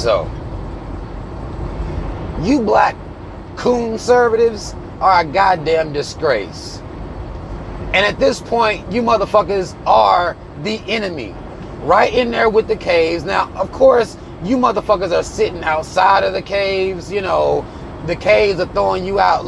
So, you black conservatives are a goddamn disgrace. And at this point, you motherfuckers are the enemy. Right in there with the caves. Now, of course, you motherfuckers are sitting outside of the caves. You know, the caves are throwing you out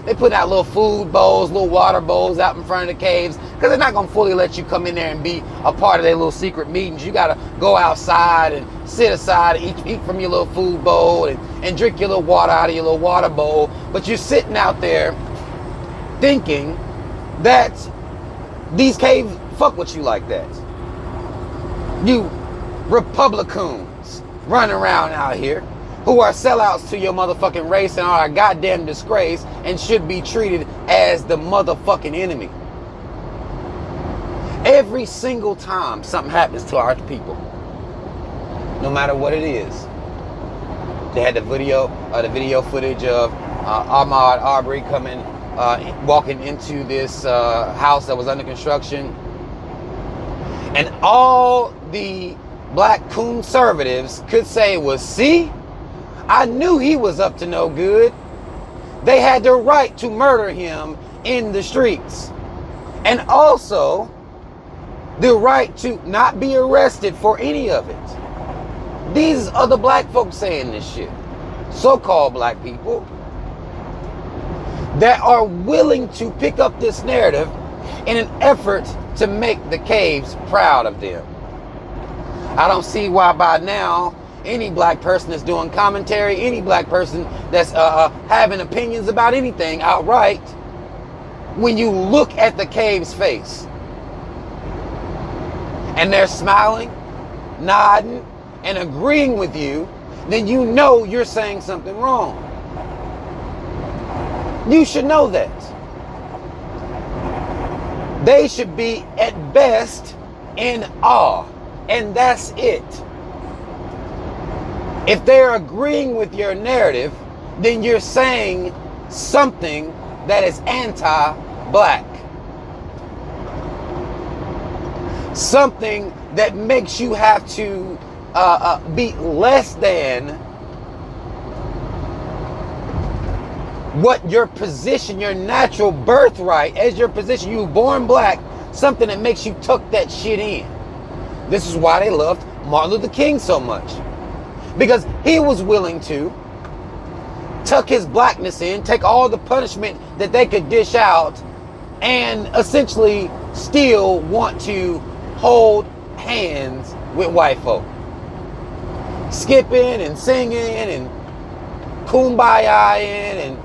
they putting out little food bowls, little water bowls out in front of the caves. Because they're not going to fully let you come in there and be a part of their little secret meetings. You got to go outside and sit aside and eat from your little food bowl and drink your little water out of your little water bowl. But you're sitting out there thinking that these caves fuck with you like that. You Republicans running around out here who are sellouts to your motherfucking race and are a goddamn disgrace and should be treated as the motherfucking enemy. Every single time something happens to our people, no matter what it is, they had the video footage of Ahmaud Arbery walking into this house that was under construction. And all the black conservatives could say was, see, I knew he was up to no good. They had the right to murder him in the streets. And also the right to not be arrested for any of it. These are the black folks saying this shit. So-called black people that are willing to pick up this narrative in an effort to make the caves proud of them. I don't see why by now any black person that's doing commentary, any black person that's having opinions about anything outright, when you look at the cave's face and they're smiling, nodding, and agreeing with you, then you know you're saying something wrong. You should know that. They should be at best in awe, and that's it. If they're agreeing with your narrative, then you're saying something that is anti-black. Something that makes you have to be less than what your position, your natural birthright as your position. You were born black, something that makes you tuck that shit in. This is why they loved Martin Luther King so much. Because he was willing to tuck his blackness in, take all the punishment that they could dish out, and essentially still want to hold hands with white folk. Skipping and singing and kumbaya-ing, and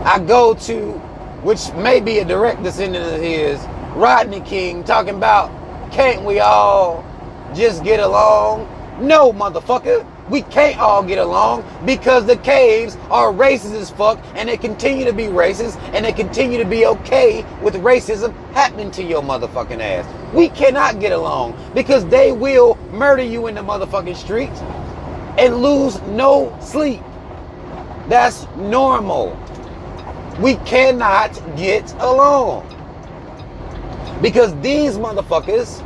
I go to, which may be a direct descendant of his, Rodney King, talking about, can't we all just get along? No, motherfucker, we can't all get along because the caves are racist as fuck, and they continue to be racist, and they continue to be okay with racism happening to your motherfucking ass. We cannot get along because they will murder you in the motherfucking streets and lose no sleep. That's normal. We cannot get along because these motherfuckers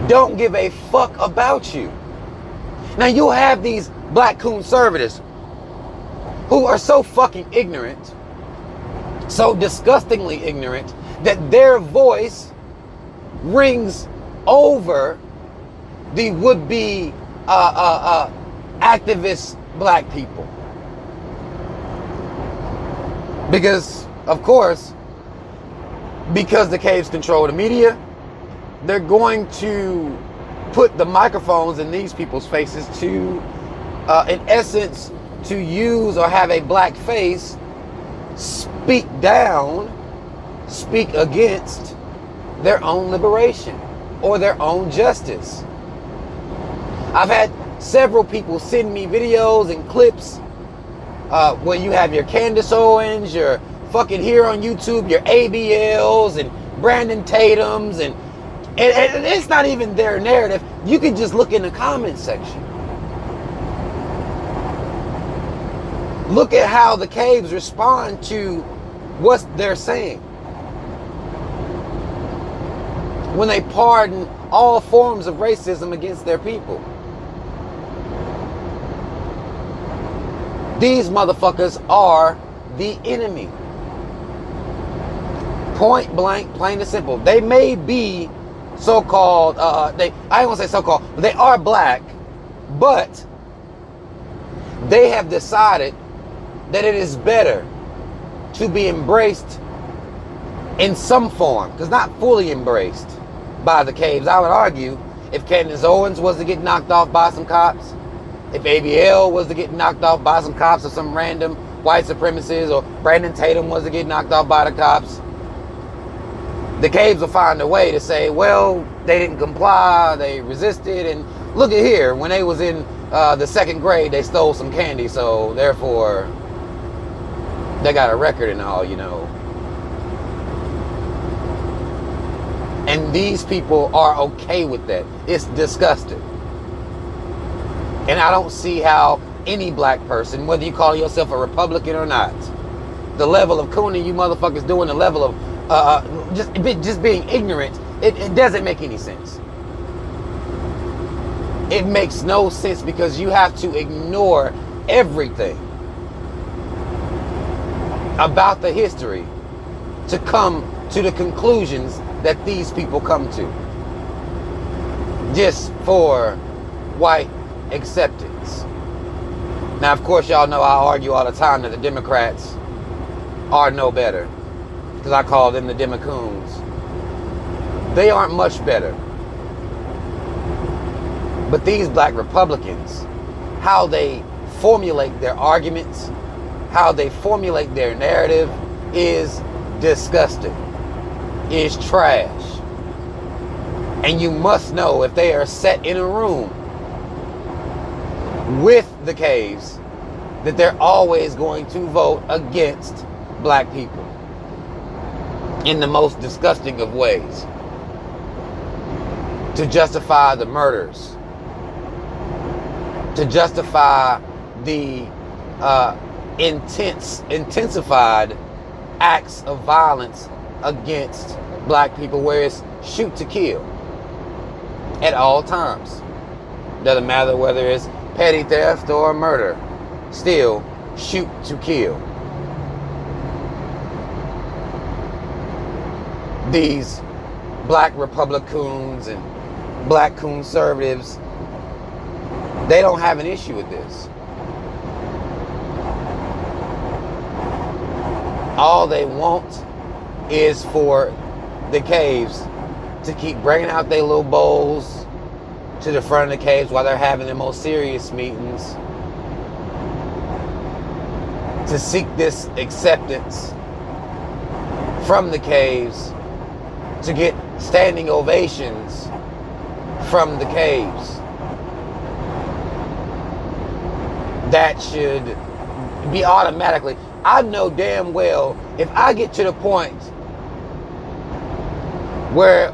don't give a fuck about you. Now you'll have these black conservatives who are so fucking ignorant, so disgustingly ignorant, that their voice rings over the would-be activist black people. Because, of course, because the caves control the media, they're going to put the microphones in these people's faces to, in essence, to use or have a black face speak down, speak against their own liberation or their own justice. I've had several people send me videos and clips where you have your Candace Owens, your fucking here on YouTube, your ABLs and Brandon Tatums, and it's not even their narrative. You can just look in the comment section. Look at how the caves respond to what they're saying when they pardon all forms of racism against their people. These motherfuckers are the enemy. Point blank, plain and simple. They may be so-called, I ain't gonna say so-called, but they are black, but they have decided that it is better to be embraced in some form, because not fully embraced by the caves. I would argue if Candace Owens was to get knocked off by some cops, if ABL was to get knocked off by some cops or some random white supremacists, or Brandon Tatum was to get knocked off by the cops, the caves will find a way to say, well, they didn't comply, they resisted, and look at here, when they was in the second grade, they stole some candy, so therefore, they got a record and all, you know. And these people are okay with that. It's disgusting. And I don't see how any black person, whether you call yourself a Republican or not, the level of cooning you motherfuckers doing, the level of just being ignorant, it doesn't make any sense. It makes no sense, because you have to ignore everything about the history to come to the conclusions that these people come to, just for white acceptance. Now, of course, y'all know I argue all the time that the Democrats are no better, because I call them the Democoons. They aren't much better. But these black Republicans, how they formulate their arguments, how they formulate their narrative is disgusting, is trash. And you must know, if they are set in a room with the caves, that they're always going to vote against black people in the most disgusting of ways, to justify the murders, to justify the intensified acts of violence against black people, where it's shoot to kill at all times. Doesn't matter whether it's petty theft or murder, still shoot to kill. These black Republicans and black conservatives, they don't have an issue with this. All they want is for the caves to keep bringing out their little bowls to the front of the caves while they're having their most serious meetings, to seek this acceptance from the caves, to get standing ovations from the caves. That should be automatically. I know damn well, if I get to the point where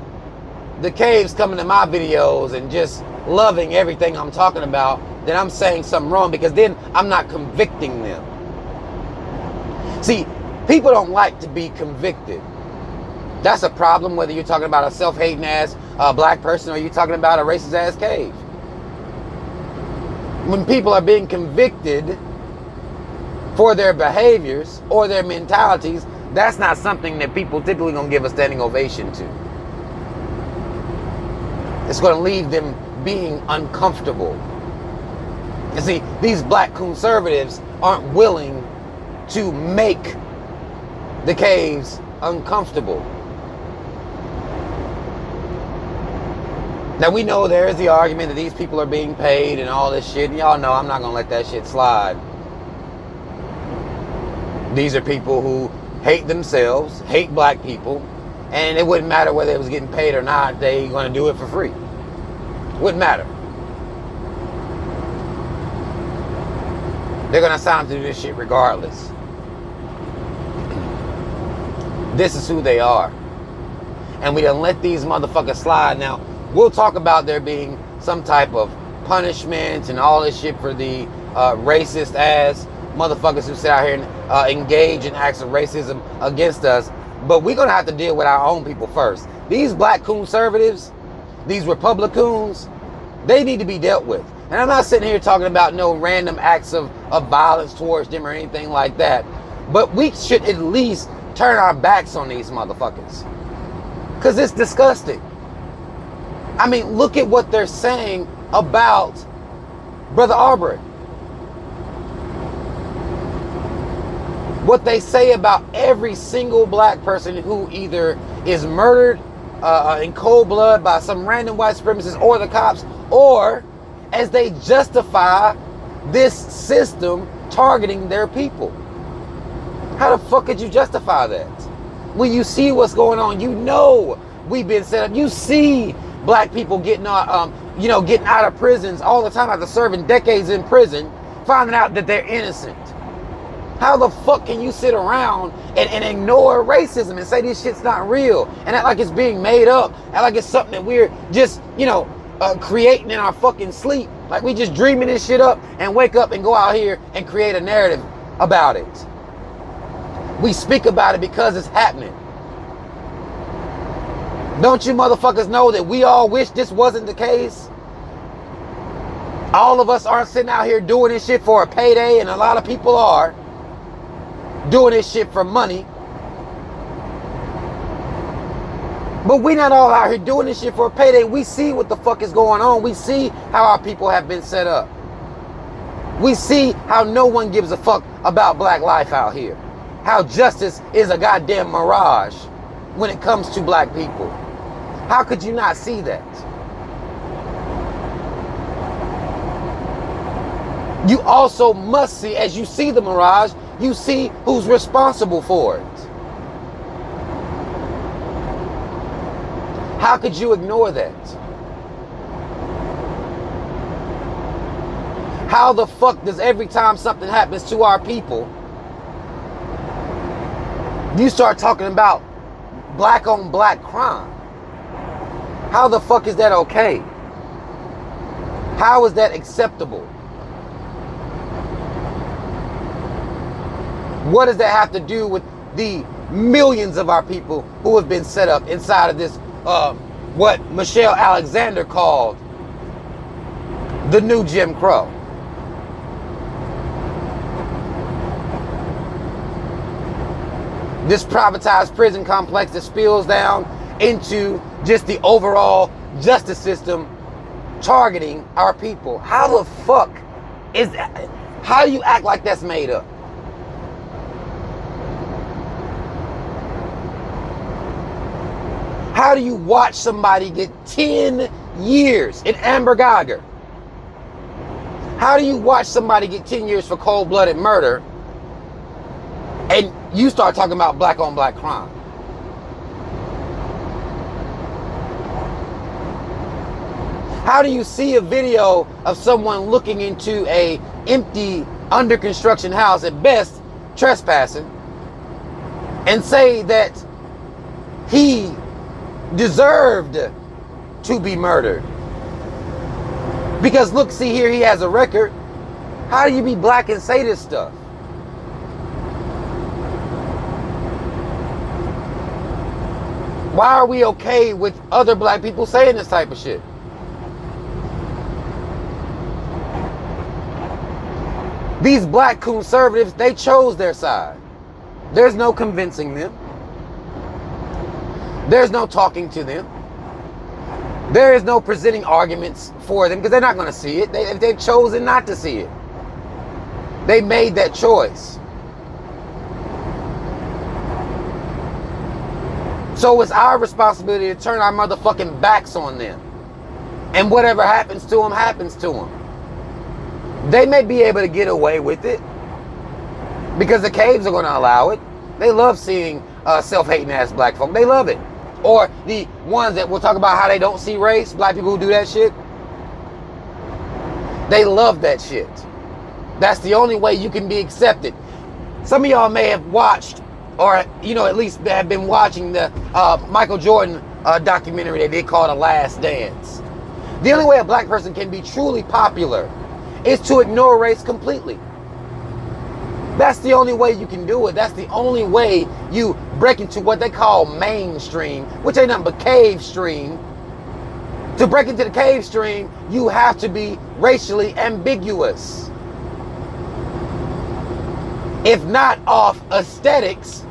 the caves coming to my videos and just loving everything I'm talking about, then I'm saying something wrong, because then I'm not convicting them. See, people don't like to be convicted. That's a problem, whether you're talking about a self-hating ass black person or you're talking about a racist ass cave. When people are being convicted for their behaviors or their mentalities, that's not something that people typically gonna give a standing ovation to. It's gonna leave them being uncomfortable. And see, these black conservatives aren't willing to make the caves uncomfortable. Now, we know there is the argument that these people are being paid and all this shit, and y'all know I'm not gonna let that shit slide. These are people who hate themselves, hate black people, and it wouldn't matter whether it was getting paid or not, they gonna do it for free. Wouldn't matter. They're gonna sign up to do this shit regardless. This is who they are. And we done let these motherfuckers slide. Now, we'll talk about there being some type of punishment and all this shit for the racist ass motherfuckers who sit out here and engage in acts of racism against us. But we're gonna have to deal with our own people first. These black conservatives, these Republicans, they need to be dealt with. And I'm not sitting here talking about no random acts of violence towards them or anything like that. But we should at least turn our backs on these motherfuckers. Because it's disgusting. I mean, look at what they're saying about Brother Arbery. What they say about every single black person who either is murdered in cold blood by some random white supremacists or the cops, or as they justify this system targeting their people. How the fuck could you justify that? When you see what's going on, you know we've been set up. You see black people getting out, getting out of prisons all the time after serving decades in prison, finding out that they're innocent. How the fuck can you sit around and ignore racism and say this shit's not real and act like it's being made up, act like it's something that we're just, creating in our fucking sleep, like we just dreaming this shit up and wake up and go out here and create a narrative about it. We speak about it because it's happening. Don't you motherfuckers know that we all wish this wasn't the case? All of us aren't sitting out here doing this shit for a payday, and a lot of people are doing this shit for money. But we not all out here doing this shit for a payday. We see what the fuck is going on. We see how our people have been set up. We see how no one gives a fuck about black life out here. How justice is a goddamn mirage when it comes to black people. How could you not see that? You also must see, as you see the mirage, you see who's responsible for it. How could you ignore that? How the fuck does every time something happens to our people, you start talking about black on black crime? How the fuck is that okay? How is that acceptable? What does that have to do with the millions of our people who have been set up inside of this, what Michelle Alexander called the new Jim Crow? This privatized prison complex that spills down into just the overall justice system targeting our people. How the fuck is that? How do you act like that's made up? How do you watch somebody get 10 years in Amber Geiger? How do you watch somebody get 10 years for cold-blooded murder and you start talking about black on black crime? How do you see a video of someone looking into a empty under construction house, at best trespassing, and say that he deserved to be murdered? Because look, see here, he has a record. How do you be black and say this stuff? Why are we okay with other black people saying this type of shit? These black conservatives, they chose their side. There's no convincing them. There's no talking to them. There is no presenting arguments for them because they're not going to see it. They've chosen not to see it. They made that choice. So it's our responsibility to turn our motherfucking backs on them. And whatever happens to them, happens to them. They may be able to get away with it because the caves are going to allow it. They love seeing self-hating ass black folk. They love it. Or the ones that will talk about how they don't see race, black people who do that shit. They love that shit. That's the only way you can be accepted. Some of y'all may have watched, or at least have been watching the Michael Jordan documentary that they call The Last Dance. The only way a black person can be truly popular is to ignore race completely. That's the only way you can do it. That's the only way you break into what they call mainstream, which ain't nothing but cave stream, To break into the cave stream, you have to be racially ambiguous. If not off aesthetics,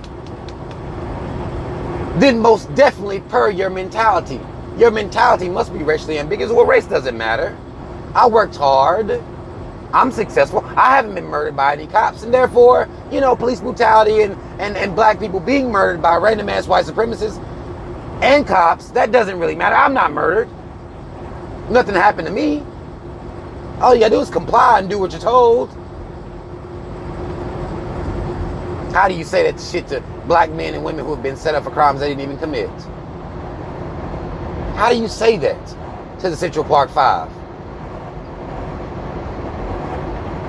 then most definitely per your mentality. Your mentality must be racially ambiguous. Well, race doesn't matter. I worked hard. I'm successful. I haven't been murdered by any cops. And therefore, you know, police brutality and black people being murdered by random ass white supremacists and cops, that doesn't really matter. I'm not murdered. Nothing happened to me. All you gotta do is comply and do what you're told. How do you say that shit to black men and women who have been set up for crimes they didn't even commit? How do you say that to the Central Park Five?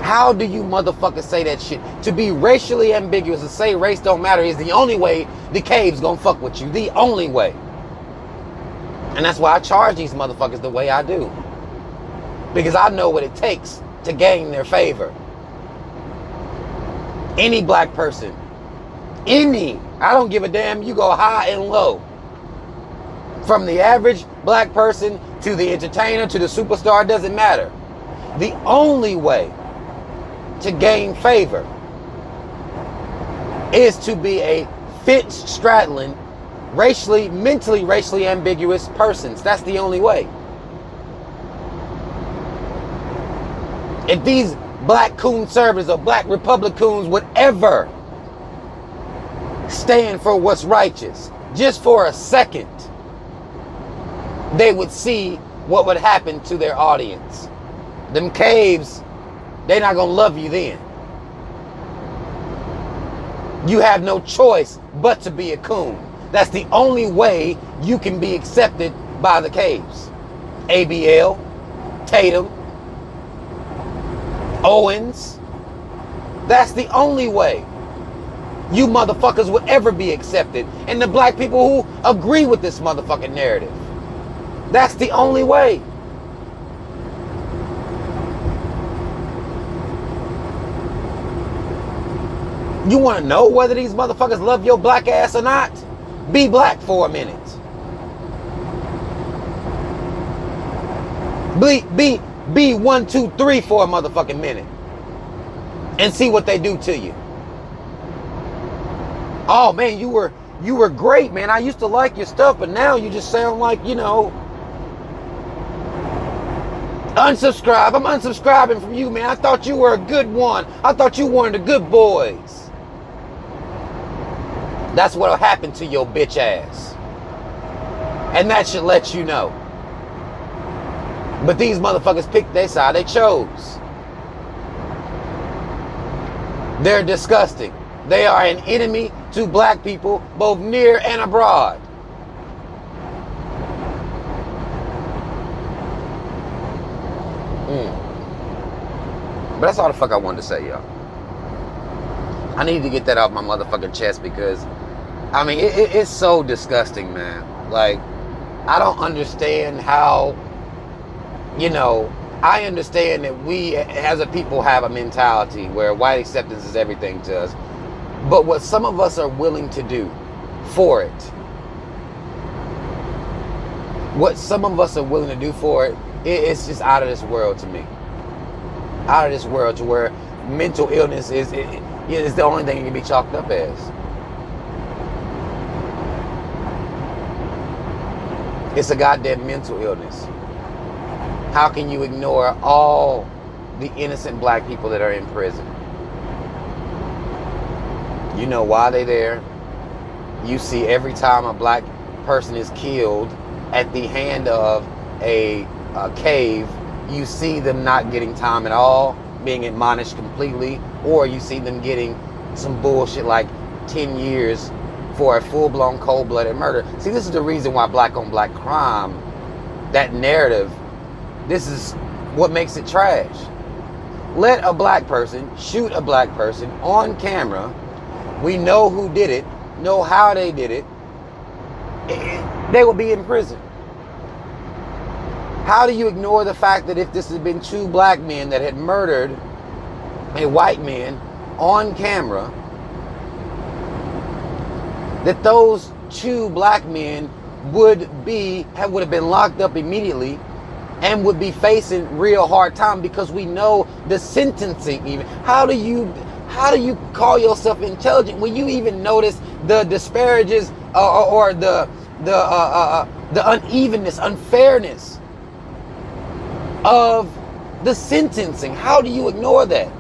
How do you motherfuckers say that shit? To be racially ambiguous and say race don't matter is the only way the cave's gonna fuck with you. The only way. And that's why I charge these motherfuckers the way I do. Because I know what it takes to gain their favor. Any black person, I don't give a damn, you go high and low. From the average black person to the entertainer to the superstar, doesn't matter. The only way to gain favor is to be a fence-straddling, mentally racially ambiguous persons. That's the only way. If these black conservatives or black Republicans would ever stand for what's righteous, just for a second, they would see what would happen to their audience. Them caves, they're not gonna love you then. You have no choice but to be a coon. That's the only way you can be accepted by the caves. ABL, Tatum, Owens. That's the only way you motherfuckers would ever be accepted. And the black people who agree with this motherfucking narrative. That's the only way. You want to know whether these motherfuckers love your black ass or not? Be black for a minute. Be 1, 2, 3 for a motherfucking minute. And see what they do to you. Oh man, you were great, man. I used to like your stuff, but now you just sound like, you know, unsubscribe. I'm unsubscribing from you, man. I thought you were a good one. I thought you were one of the good boys. That's what'll happen to your bitch ass. And that should let you know. But these motherfuckers picked their side. They chose. They're disgusting. They are an enemy to black people, both near and abroad. But that's all the fuck I wanted to say, y'all. I need to get that off my motherfucking chest because, I mean, it's so disgusting, man. Like, I don't understand how, you know, I understand that we as a people have a mentality where white acceptance is everything to us. But what some of us are willing to do for it, what some of us are willing to do for it, it's just out of this world to me. Out of this world, to where mental illness is the only thing it can be chalked up as. It's a goddamn mental illness. How can you ignore all the innocent black people that are in prison? You know why they're there. You see every time a black person is killed at the hand of a cave, you see them not getting time at all, being admonished completely, or you see them getting some bullshit like 10 years for a full-blown cold-blooded murder. See, this is the reason why black-on-black crime, that narrative, this is what makes it trash. Let a black person shoot a black person on camera. We know who did it, know how they did it. They will be in prison. How do you ignore the fact that if this had been two black men that had murdered a white man on camera, that those two black men would have been locked up immediately and would be facing real hard time, because we know the sentencing. Even how do you call yourself intelligent when you even notice the disparages or the unevenness, unfairness of the sentencing? How do you ignore that?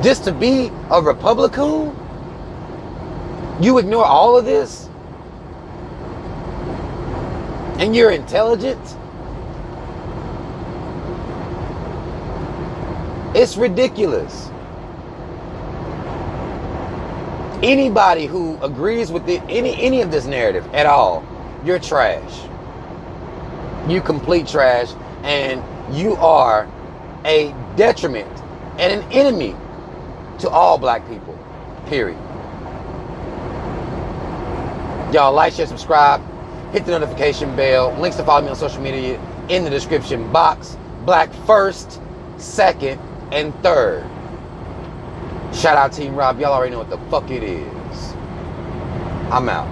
Just to be a Republican, you ignore all of this, and you're intelligent? It's ridiculous. Anybody who agrees with any of this narrative at all, you're trash. You complete trash, and you are a detriment and an enemy to all black people, period. Y'all like, share, subscribe, hit the notification bell. Links to follow me on social media in the description box. Black first, second, and third. Shout out Team Rob. Y'all already know what the fuck it is. I'm out.